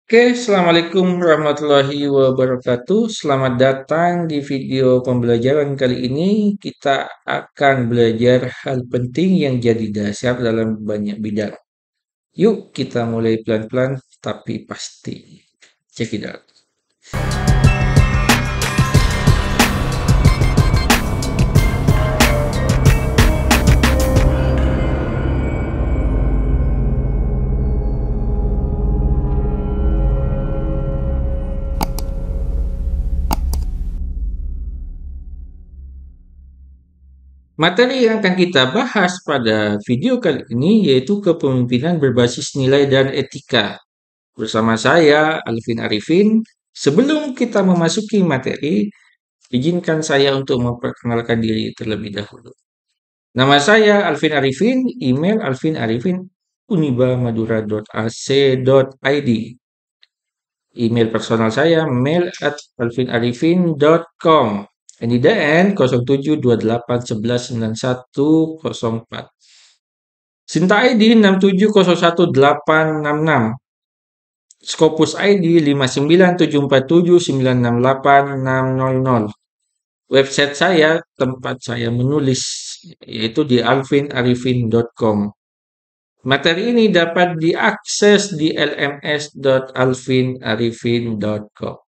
Oke, Assalamualaikum warahmatullahi wabarakatuh. Selamat datang di video pembelajaran kali ini. Kita akan belajar hal penting yang jadi dasar dalam banyak bidang. Yuk, kita mulai pelan-pelan tapi pasti. Check it out. Materi yang akan kita bahas pada video kali ini yaitu kepemimpinan berbasis nilai dan etika. Bersama saya, Alvin Arifin. Sebelum kita memasuki materi, izinkan saya untuk memperkenalkan diri terlebih dahulu. Nama saya Alvin Arifin, email alvin@unibamadura.ac.id. Email personal saya mail@alvinarifin.com. NIDN 0728119104. Sinta ID 6701866. Scopus ID 59747968600. Website saya, tempat saya menulis, yaitu di alvinarifin.com. Materi ini dapat diakses di lms.alvinarifin.com.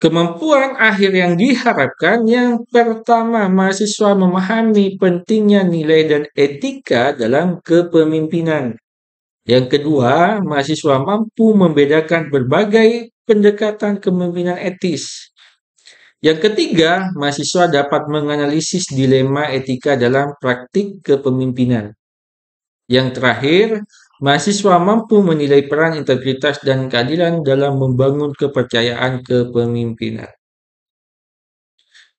Kemampuan akhir yang diharapkan, yang pertama, mahasiswa memahami pentingnya nilai dan etika dalam kepemimpinan. Yang kedua, mahasiswa mampu membedakan berbagai pendekatan kepemimpinan etis. Yang ketiga, mahasiswa dapat menganalisis dilema etika dalam praktik kepemimpinan. Yang terakhir, mahasiswa mampu menilai peran integritas dan keadilan dalam membangun kepercayaan kepemimpinan.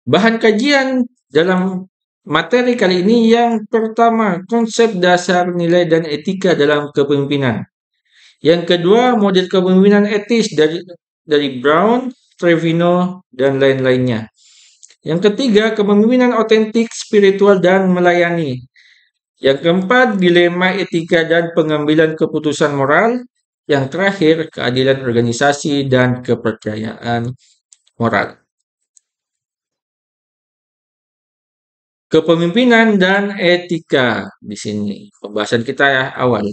Bahan kajian dalam materi kali ini yang pertama, konsep dasar nilai dan etika dalam kepemimpinan. Yang kedua, model kepemimpinan etis dari Brown, Trevino, dan lain-lainnya. Yang ketiga, kepemimpinan otentik, spiritual, dan melayani. Yang keempat, dilema etika dan pengambilan keputusan moral. Yang terakhir, keadilan organisasi dan kepercayaan moral. Kepemimpinan dan etika di sini pembahasan kita awal.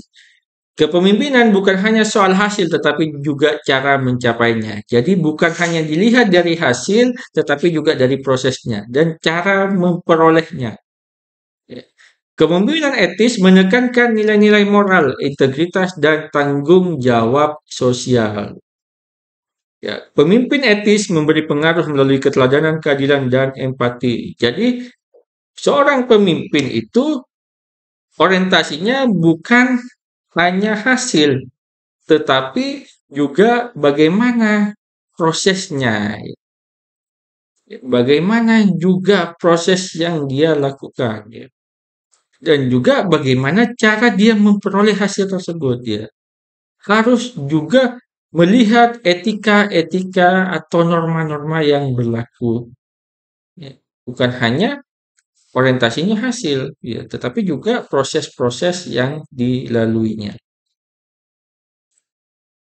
Kepemimpinan bukan hanya soal hasil tetapi juga cara mencapainya. Jadi bukan hanya dilihat dari hasil tetapi juga dari prosesnya dan cara memperolehnya. Ya. Kepemimpinan etis menekankan nilai-nilai moral, integritas, dan tanggung jawab sosial. Ya, pemimpin etis memberi pengaruh melalui keteladanan, keadilan, dan empati. Jadi seorang pemimpin itu orientasinya bukan hanya hasil, tetapi juga bagaimana prosesnya. Bagaimana juga proses yang dia lakukan. Dan juga bagaimana cara dia memperoleh hasil tersebut. Harus juga melihat etika-etika atau norma-norma yang berlaku. Bukan hanya orientasinya hasil, tetapi juga proses-proses yang dilaluinya.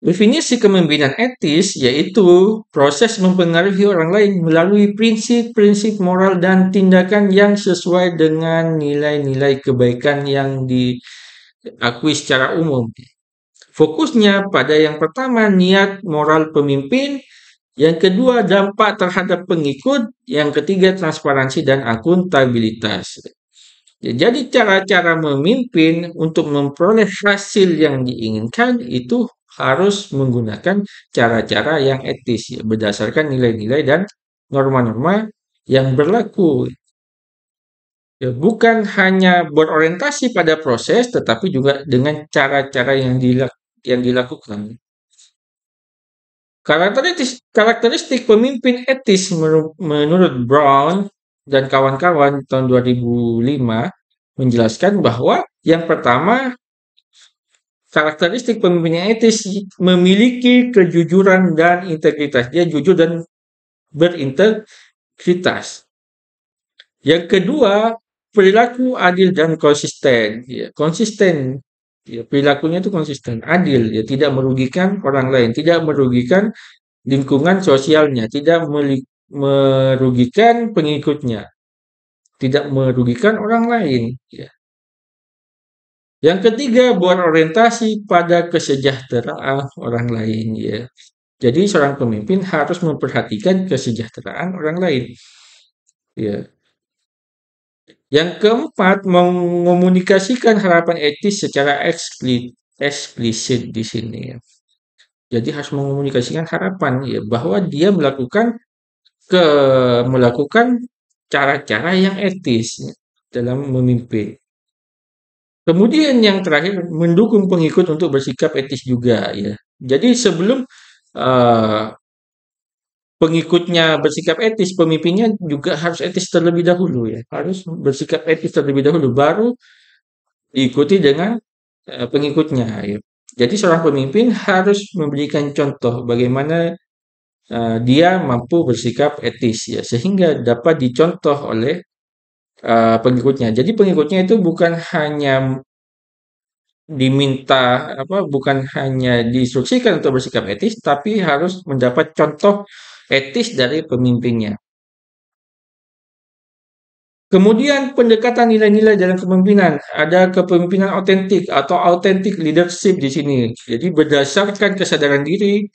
Definisi kepemimpinan etis yaitu proses mempengaruhi orang lain melalui prinsip-prinsip moral dan tindakan yang sesuai dengan nilai-nilai kebaikan yang diakui secara umum. Fokusnya pada yang pertama, niat moral pemimpin. Yang kedua, dampak terhadap pengikut. Yang ketiga, transparansi dan akuntabilitas. Jadi cara-cara memimpin untuk memperoleh hasil yang diinginkan itu harus menggunakan cara-cara yang etis, berdasarkan nilai-nilai dan norma-norma yang berlaku. Bukan hanya berorientasi pada proses, tetapi juga dengan cara-cara yang dilakukan. Karakteristik pemimpin etis menurut Brown dan kawan-kawan tahun 2005 menjelaskan bahwa yang pertama, karakteristik pemimpin yang etis memiliki kejujuran dan integritas. Dia jujur dan berintegritas. Yang kedua, perilaku adil dan konsisten. Konsisten Ya, perilakunya itu konsisten, adil, ya tidak merugikan orang lain, tidak merugikan lingkungan sosialnya, tidak merugikan pengikutnya, tidak merugikan orang lain. Ya. Yang ketiga, berorientasi pada kesejahteraan orang lain. Ya. Jadi seorang pemimpin harus memperhatikan kesejahteraan orang lain. Ya. Yang keempat, mengomunikasikan harapan etis secara eksplisit di sini. Ya. Jadi harus mengomunikasikan harapan ya bahwa dia ke melakukan cara-cara yang etis ya, dalam memimpin. Kemudian yang terakhir, mendukung pengikut untuk bersikap etis juga ya. Jadi sebelum uh, pengikutnya bersikap etis, pemimpinnya juga harus etis terlebih dahulu ya. Harus bersikap etis terlebih dahulu, baru diikuti dengan pengikutnya ya. Jadi seorang pemimpin harus memberikan contoh bagaimana dia mampu bersikap etis ya, sehingga dapat dicontoh oleh pengikutnya. Jadi pengikutnya itu bukan hanya diminta bukan hanya diinstruksikan untuk bersikap etis, tapi harus mendapat contoh etis dari pemimpinnya. Kemudian pendekatan nilai-nilai dalam kepemimpinan, ada kepemimpinan otentik atau authentic leadership di sini. Jadi berdasarkan kesadaran diri,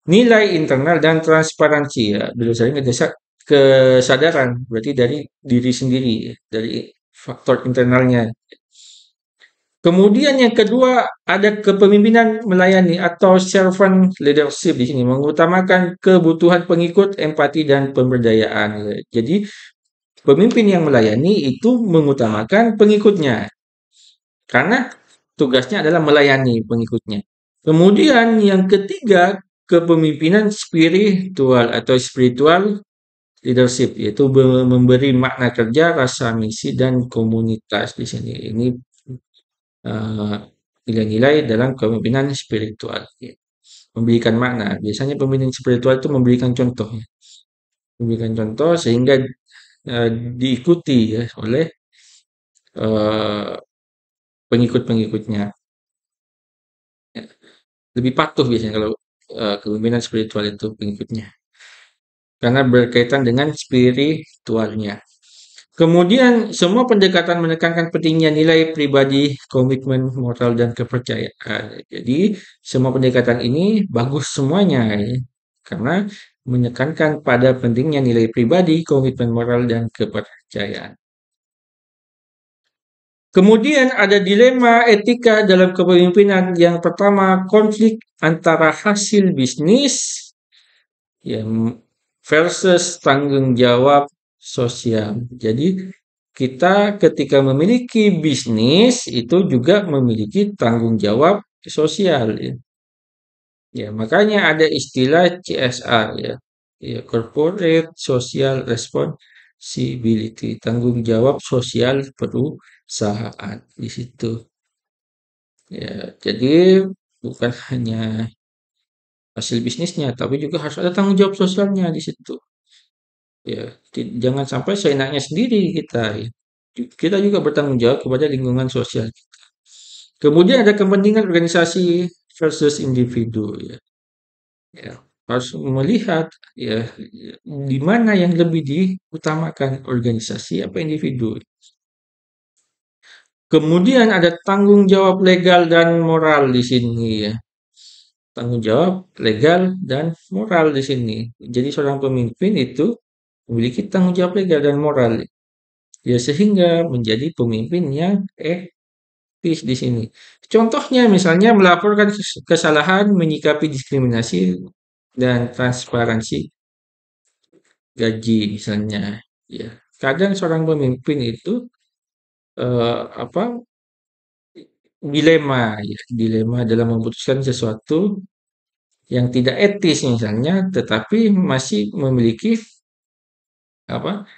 nilai internal dan transparansi ya. Berdasarkan kesadaran berarti dari diri sendiri, dari faktor internalnya. Kemudian yang kedua ada kepemimpinan melayani atau servant leadership di sini, mengutamakan kebutuhan pengikut, empati dan pemberdayaan. Jadi pemimpin yang melayani itu mengutamakan pengikutnya karena tugasnya adalah melayani pengikutnya. Kemudian yang ketiga, kepemimpinan spiritual atau spiritual leadership, yaitu memberi makna kerja, rasa misi dan komunitas di sini. Ini eh, nilai-nilai dalam kepemimpinan spiritual. Ya. Memberikan makna. Biasanya pemimpin spiritual itu memberikan contoh, ya. Memberikan contoh sehingga eh, diikuti ya oleh eh, pengikut-pengikutnya. Ya. Lebih patuh biasanya kalau kepemimpinan spiritual itu pengikutnya. Karena berkaitan dengan spiritualnya. Kemudian, semua pendekatan menekankan pentingnya nilai pribadi, komitmen, moral, dan kepercayaan. Jadi, semua pendekatan ini bagus semuanya, ya. Karena menekankan pada pentingnya nilai pribadi, komitmen moral, dan kepercayaan. Kemudian ada dilema etika dalam kepemimpinan. Yang pertama, konflik antara hasil bisnis ya, versus tanggung jawab sosial. Jadi kita ketika memiliki bisnis itu juga memiliki tanggung jawab sosial ya. Ya, makanya ada istilah CSR ya. Ya, Corporate Social Responsibility, tanggung jawab sosial perusahaan di situ. Ya, jadi bukan hanya hasil bisnisnya, tapi juga harus ada tanggung jawab sosialnya di situ. Ya, jangan sampai seenaknya sendiri kita. Ya. Kita juga bertanggung jawab kepada lingkungan sosial. Kemudian ada kepentingan organisasi versus individu. Ya. Ya, harus melihat ya di mana yang lebih diutamakan organisasi apa individu. Kemudian ada tanggung jawab legal dan moral di sini ya. Tanggung jawab legal dan moral di sini. Jadi seorang pemimpin itu memiliki tanggung jawab legal dan moral. Ya, sehingga menjadi pemimpin yang etis di sini. Contohnya misalnya melaporkan kesalahan, menyikapi diskriminasi dan transparansi gaji misalnya. Ya, kadang seorang pemimpin itu apa dilema ya, dilema dalam memutuskan sesuatu yang tidak etis misalnya, tetapi masih memiliki apa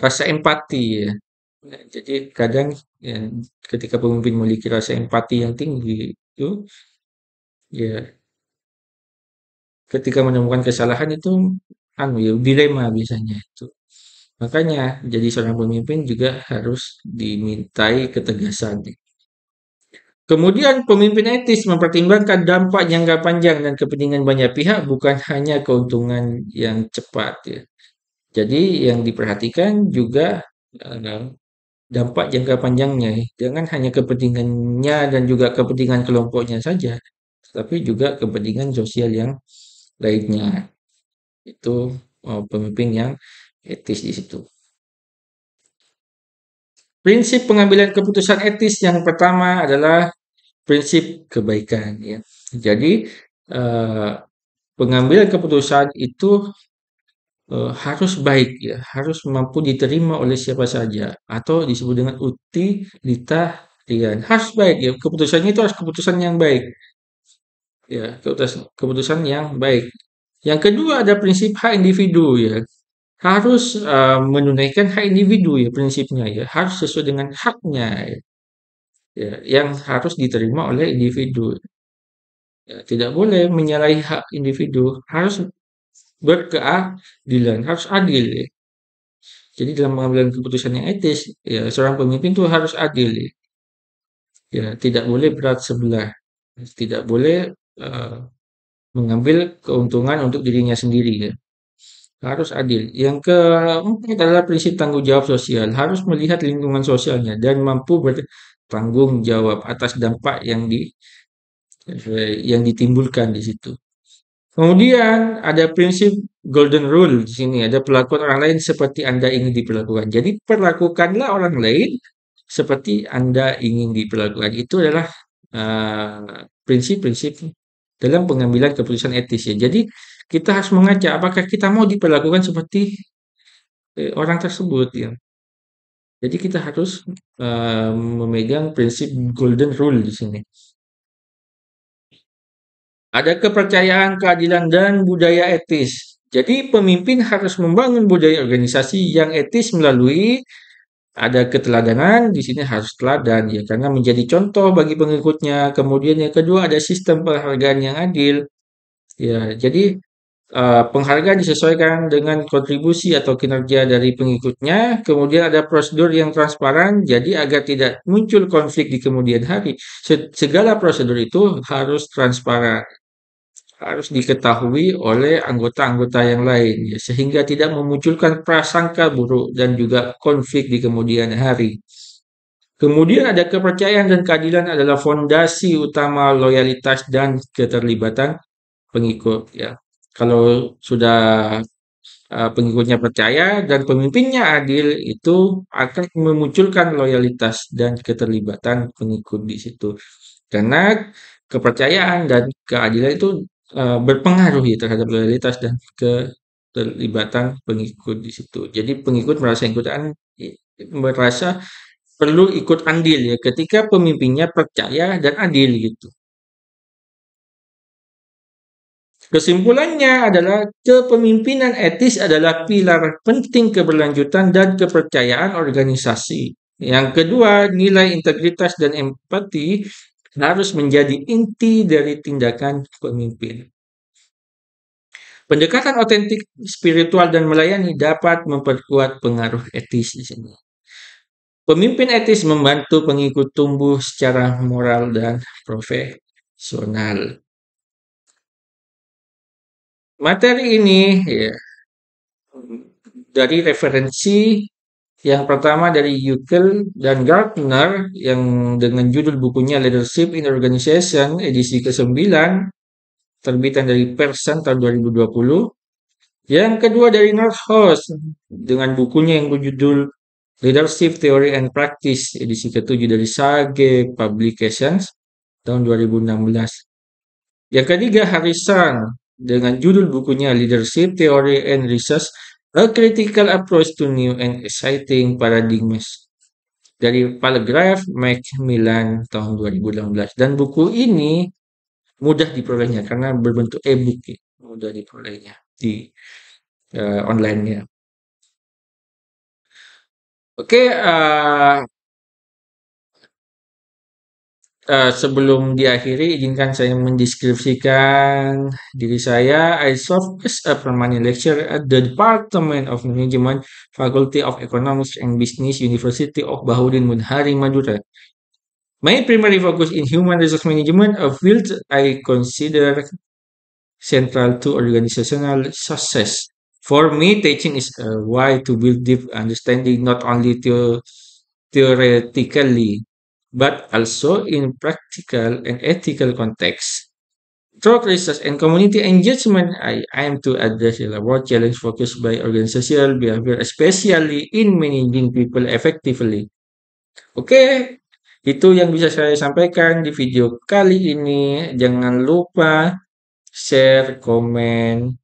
rasa empati ya. Nah, jadi kadang ya, ketika pemimpin memiliki rasa empati yang tinggi itu ya ketika menemukan kesalahan itu anu ya dilema biasanya itu. Makanya jadi seorang pemimpin juga harus dimintai ketegasan. Kemudian pemimpin etis mempertimbangkan dampak jangka panjang dan kepentingan banyak pihak, bukan hanya keuntungan yang cepat ya. Jadi yang diperhatikan juga eh, dampak jangka panjangnya. Jangan hanya kepentingannya dan juga kepentingan kelompoknya saja, tapi juga kepentingan sosial yang lainnya. Itu pemimpin yang etis di situ. Prinsip pengambilan keputusan etis yang pertama adalah prinsip kebaikan ya. Jadi eh, pengambilan keputusan itu harus baik ya, harus mampu diterima oleh siapa saja atau disebut dengan utilitarian. Harus baik ya, keputusannya itu harus keputusan yang baik ya, keputusan yang baik. Yang kedua ada prinsip hak individu ya. Harus menunaikan hak individu ya prinsipnya ya, harus sesuai dengan haknya ya, yang harus diterima oleh individu. Ya, tidak boleh menyalahi hak individu, harus berkeadilan, harus adil ya. Jadi dalam pengambilan keputusan yang etis, ya seorang pemimpin itu harus adil ya. Ya, tidak boleh berat sebelah, tidak boleh eh, mengambil keuntungan untuk dirinya sendiri ya. Harus adil. Yang keempat adalah prinsip tanggung jawab sosial. Harus melihat lingkungan sosialnya dan mampu bertanggung jawab atas dampak yang ditimbulkan di situ. Kemudian ada prinsip golden rule di sini. Ada perlakuan orang lain seperti Anda ingin diperlakukan. Jadi perlakukanlah orang lain seperti Anda ingin diperlakukan. Itu adalah prinsip-prinsip dalam pengambilan keputusan etis ya. Jadi kita harus mengaca apakah kita mau diperlakukan seperti orang tersebut ya. Jadi kita harus memegang prinsip golden rule di sini. Ada kepercayaan, keadilan, dan budaya etis. Jadi pemimpin harus membangun budaya organisasi yang etis melalui ada keteladanan, di sini harus teladan ya karena menjadi contoh bagi pengikutnya. Kemudian yang kedua ada sistem penghargaan yang adil. Ya, jadi penghargaan disesuaikan dengan kontribusi atau kinerja dari pengikutnya. Kemudian ada prosedur yang transparan, jadi agar tidak muncul konflik di kemudian hari. Segala prosedur itu harus transparan, harus diketahui oleh anggota-anggota yang lain, ya, sehingga tidak memunculkan prasangka buruk dan juga konflik di kemudian hari. Kemudian ada kepercayaan dan keadilan adalah fondasi utama loyalitas dan keterlibatan pengikut. Ya, kalau sudah pengikutnya percaya dan pemimpinnya adil, itu akan memunculkan loyalitas dan keterlibatan pengikut di situ. Karena kepercayaan dan keadilan itu berpengaruh ya terhadap loyalitas dan keterlibatan pengikut di situ. Jadi pengikut merasa perlu ikut andil ya ketika pemimpinnya percaya dan adil gitu. Kesimpulannya adalah kepemimpinan etis adalah pilar penting keberlanjutan dan kepercayaan organisasi. Yang kedua, nilai integritas dan empati harus menjadi inti dari tindakan pemimpin. Pendekatan otentik, spiritual, dan melayani dapat memperkuat pengaruh etis di sini. Pemimpin etis membantu pengikut tumbuh secara moral dan profesional. Materi ini ya, dari referensi yang pertama dari Yukel dan Gardner yang dengan judul bukunya Leadership in Organization edisi ke-9 terbitan dari Pearson tahun 2020. Yang kedua dari Northhouse dengan bukunya yang berjudul Leadership Theory and Practice edisi ke-7 dari Sage Publications tahun 2016. Yang ketiga Harrison dengan judul bukunya Leadership Theory and Research, A Critical Approach to New and Exciting Paradigms dari Palgrave Macmillan tahun 2018. Dan buku ini mudah diperolehnya karena berbentuk e-book ya. Mudah diperolehnya di online-nya. Oke, sebelum diakhiri, izinkan saya mendeskripsikan diri saya. I serve as a permanent lecturer at the Department of Management, Faculty of Economics and Business, University of Bahauddin Munhari, Madura. My primary focus in human resource management, a field I consider central to organizational success. For me, teaching is a way to build deep understanding not only theoretically, but also in practical and ethical context. Through research and community engagement, I aim to address a world challenge focused by organizational behavior, especially in managing people effectively. Oke, itu yang bisa saya sampaikan di video kali ini. Jangan lupa share, komen,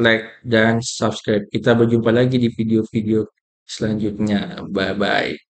like, dan subscribe. Kita berjumpa lagi di video-video selanjutnya. Bye-bye.